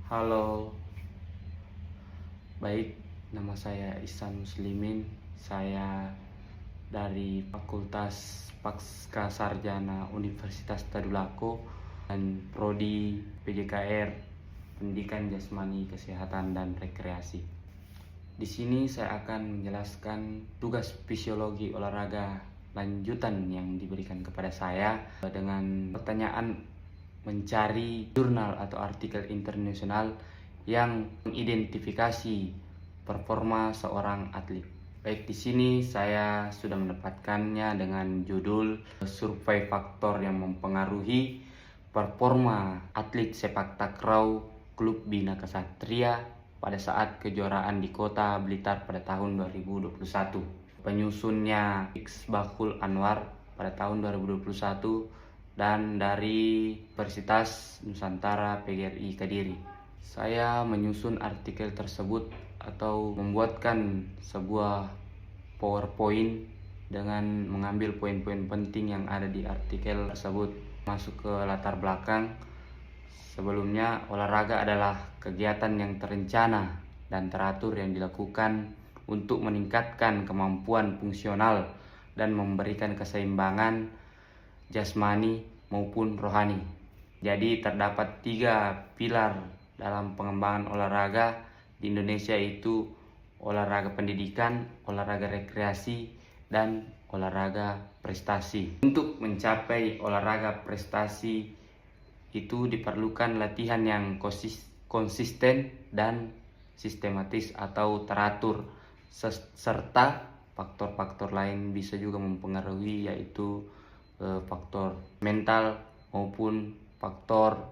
Halo, baik, nama saya Ihsan Muslimin. Saya dari Fakultas Pasca Sarjana Universitas Tadulako dan Prodi PJKR Pendidikan Jasmani Kesehatan dan Rekreasi. Di sini saya akan menjelaskan tugas fisiologi olahraga lanjutan yang diberikan kepada saya dengan pertanyaan mencari jurnal atau artikel internasional yang mengidentifikasi performa seorang atlet. Baik, di sini saya sudah mendapatkannya dengan judul Survei Faktor yang Mempengaruhi Performa Atlet Sepak Takraw Klub Bina Ksatria pada saat kejuaraan di Kota Blitar pada tahun 2021. Penyusunnya Iqbal Anwar pada tahun 2021 dan dari Universitas Nusantara PGRI Kediri. Saya menyusun artikel tersebut atau membuatkan sebuah PowerPoint dengan mengambil poin-poin penting yang ada di artikel tersebut. Masuk ke latar belakang. Sebelumnya, olahraga adalah kegiatan yang terencana dan teratur yang dilakukan untuk meningkatkan kemampuan fungsional dan memberikan keseimbangan jasmani maupun rohani. Jadi terdapat 3 pilar dalam pengembangan olahraga di Indonesia, itu olahraga pendidikan, olahraga rekreasi, dan olahraga prestasi. Untuk mencapai olahraga prestasi itu diperlukan latihan yang konsisten dan sistematis atau teratur, serta faktor-faktor lain bisa juga mempengaruhi, yaitu faktor mental maupun faktor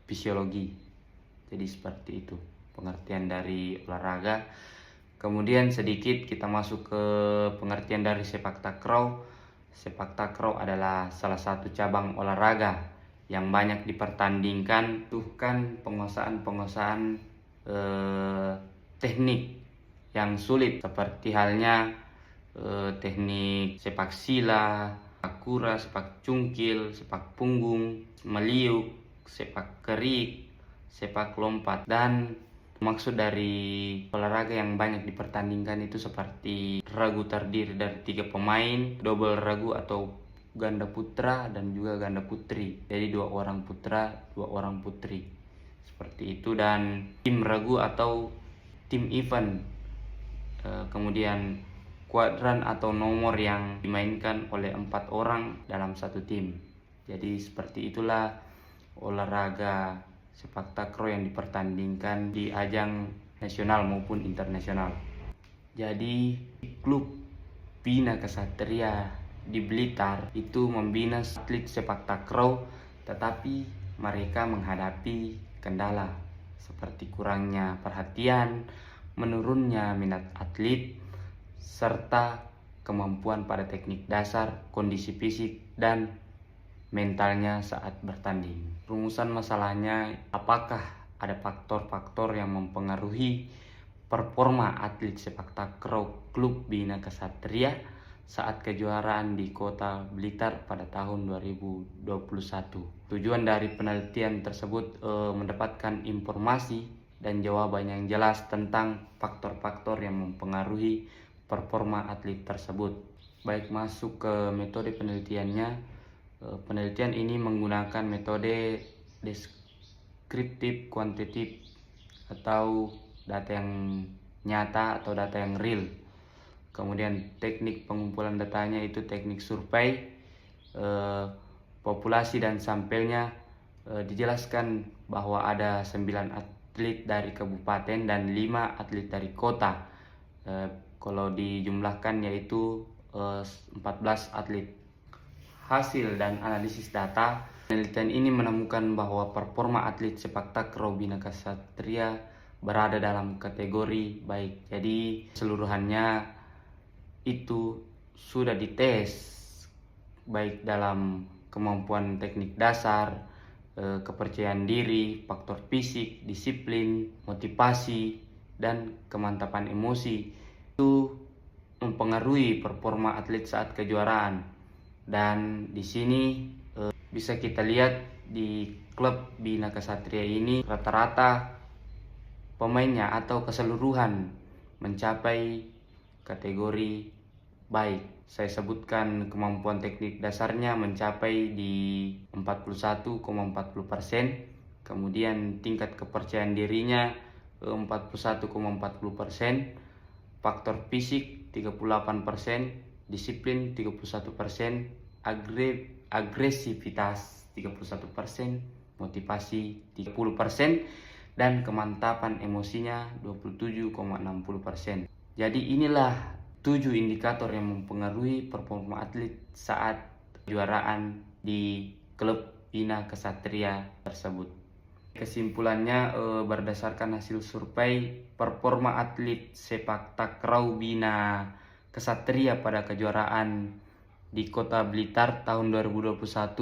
fisiologi. Jadi seperti itu pengertian dari olahraga. Kemudian sedikit kita masuk ke pengertian dari sepak takraw. Sepak takraw adalah salah satu cabang olahraga yang banyak dipertandingkan, bukan penguasaan teknik yang sulit seperti halnya teknik sepak sila, sepak kura, sepak cungkil, sepak punggung, meliuk, sepak kerik, sepak lompat. Dan maksud dari olahraga yang banyak dipertandingkan itu seperti ragu terdiri dari 3 pemain, double ragu atau ganda putra dan juga ganda putri. Jadi 2 orang putra, 2 orang putri. Seperti itu. Dan tim ragu atau tim event. Kemudian kuadran atau nomor yang dimainkan oleh 4 orang dalam satu tim. Jadi seperti itulah olahraga sepak takraw yang dipertandingkan di ajang nasional maupun internasional. Jadi klub Bina Ksatria di Blitar itu membina atlet sepak takraw, tetapi mereka menghadapi kendala seperti kurangnya perhatian, menurunnya minat atlet, serta kemampuan pada teknik dasar, kondisi fisik, dan mentalnya saat bertanding. Rumusan masalahnya, apakah ada faktor-faktor yang mempengaruhi performa atlet sepak takraw klub Bina Ksatria saat kejuaraan di Kota Blitar pada tahun 2021. Tujuan dari penelitian tersebut mendapatkan informasi dan jawaban yang jelas tentang faktor-faktor yang mempengaruhi performa atlet tersebut. Baik, masuk ke metode penelitiannya. Penelitian ini menggunakan metode deskriptif kuantitatif atau data yang nyata atau data yang real. Kemudian teknik pengumpulan datanya itu teknik survei. Populasi dan sampelnya dijelaskan bahwa ada 9 atlet dari kabupaten dan 5 atlet dari kota. Kalau dijumlahkan yaitu 14 atlet. Hasil dan analisis data, penelitian ini menemukan bahwa performa atlet sepak takraw Bina Ksatria berada dalam kategori baik. Jadi seluruhannya itu sudah dites, baik dalam kemampuan teknik dasar, kepercayaan diri, faktor fisik, disiplin, motivasi, dan kemantapan emosi. Itu mempengaruhi performa atlet saat kejuaraan. Dan di sini bisa kita lihat di klub Bina Ksatria ini rata-rata pemainnya atau keseluruhan mencapai kategori baik. Saya sebutkan kemampuan teknik dasarnya mencapai di 41,40%, kemudian tingkat kepercayaan dirinya 41,40%, faktor fisik 38%, disiplin 31%, agresivitas 31%, motivasi 30%, dan kemantapan emosinya 27,60%. Jadi inilah 7 indikator yang mempengaruhi performa atlet saat kejuaraan di klub Bina Ksatria tersebut. Kesimpulannya, berdasarkan hasil survei, performa atlet sepak takraw Bina Ksatria pada kejuaraan di Kota Blitar tahun 2021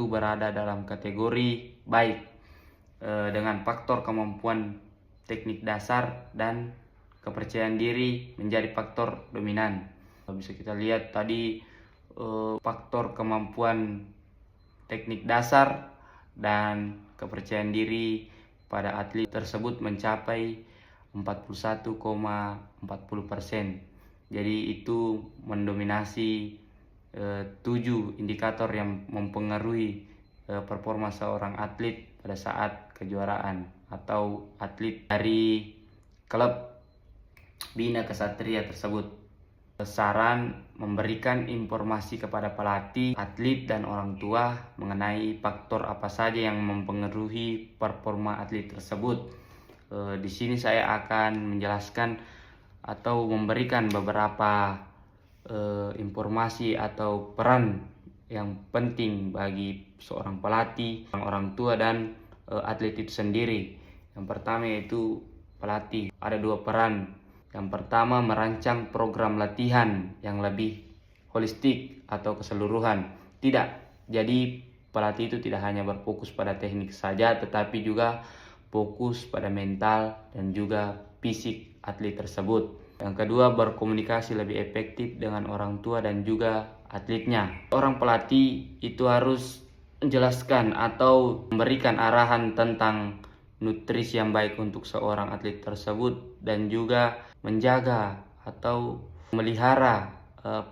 berada dalam kategori baik, dengan faktor kemampuan teknik dasar dan kepercayaan diri menjadi faktor dominan. Bisa kita lihat tadi, faktor kemampuan teknik dasar dan kepercayaan diri pada atlet tersebut mencapai 41,40%. Jadi itu mendominasi 7 indikator yang mempengaruhi performa seorang atlet pada saat kejuaraan atau atlet dari klub Bina Ksatria tersebut. Saran memberikan informasi kepada pelatih, atlet, dan orang tua mengenai faktor apa saja yang mempengaruhi performa atlet tersebut. Di sini saya akan menjelaskan atau memberikan beberapa informasi atau peran yang penting bagi seorang pelatih, orang tua, dan atlet itu sendiri. Yang pertama yaitu pelatih. Ada 2 peran. Yang pertama, merancang program latihan yang lebih holistik atau keseluruhan. Tidak, jadi pelatih itu tidak hanya berfokus pada teknik saja, tetapi juga fokus pada mental dan juga fisik atlet tersebut. Yang kedua, berkomunikasi lebih efektif dengan orang tua dan juga atletnya. Orang pelatih itu harus menjelaskan atau memberikan arahan tentang nutrisi yang baik untuk seorang atlet tersebut dan juga menjaga atau memelihara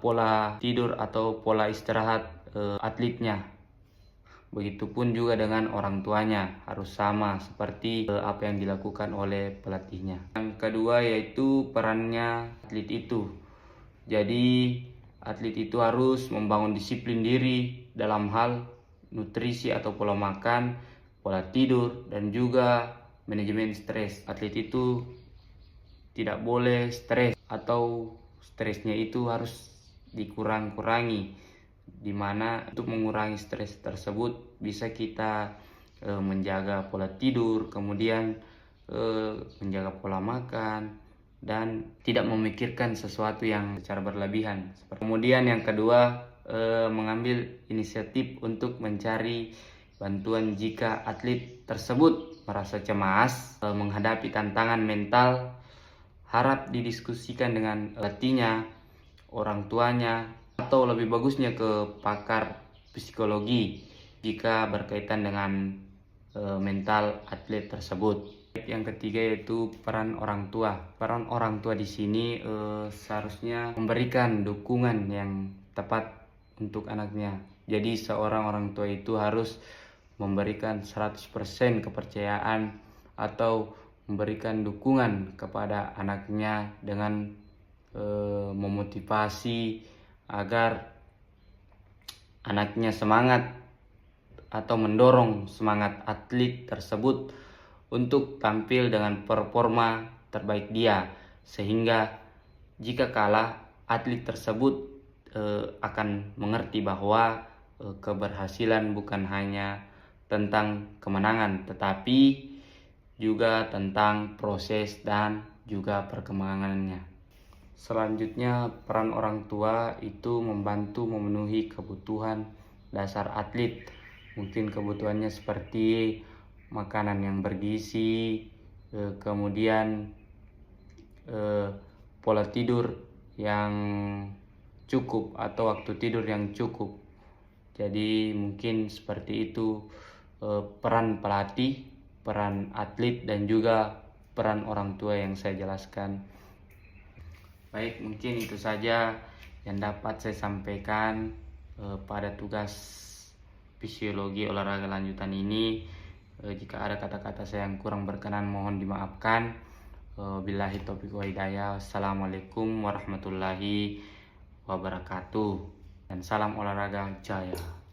pola tidur atau pola istirahat atletnya. Begitupun juga dengan orang tuanya, harus sama seperti apa yang dilakukan oleh pelatihnya. Yang kedua yaitu perannya atlet itu. Jadi atlet itu harus membangun disiplin diri dalam hal nutrisi atau pola makan, pola tidur, dan juga manajemen stres. Atlet itu tidak boleh stres atau stresnya itu harus dikurang-kurangi, dimana untuk mengurangi stres tersebut bisa kita menjaga pola tidur, kemudian menjaga pola makan, dan tidak memikirkan sesuatu yang secara berlebihan. Kemudian yang kedua, mengambil inisiatif untuk mencari bantuan jika atlet tersebut merasa cemas menghadapi tantangan mental. Harap didiskusikan dengan pelatihnya, orang tuanya, atau lebih bagusnya ke pakar psikologi jika berkaitan dengan mental atlet tersebut. Yang ketiga yaitu peran orang tua. Peran orang tua di sini seharusnya memberikan dukungan yang tepat untuk anaknya. Jadi seorang orang tua itu harus memberikan 100% kepercayaan atau memberikan dukungan kepada anaknya dengan memotivasi agar anaknya semangat atau mendorong semangat atlet tersebut untuk tampil dengan performa terbaik dia, sehingga jika kalah atlet tersebut akan mengerti bahwa keberhasilan bukan hanya tentang kemenangan, tetapi juga tentang proses dan juga perkembangannya. Selanjutnya, peran orang tua itu membantu memenuhi kebutuhan dasar atlet. Mungkin kebutuhannya seperti makanan yang bergizi, kemudian pola tidur yang cukup atau waktu tidur yang cukup. Jadi mungkin seperti itu peran pelatih, peran atlet, dan juga peran orang tua yang saya jelaskan. Baik, mungkin itu saja yang dapat saya sampaikan pada tugas fisiologi olahraga lanjutan ini. Jika ada kata-kata saya yang kurang berkenan mohon dimaafkan. Billahi taufiq wa hidayah. Assalamualaikum warahmatullahi wabarakatuh. Dan salam olahraga jaya.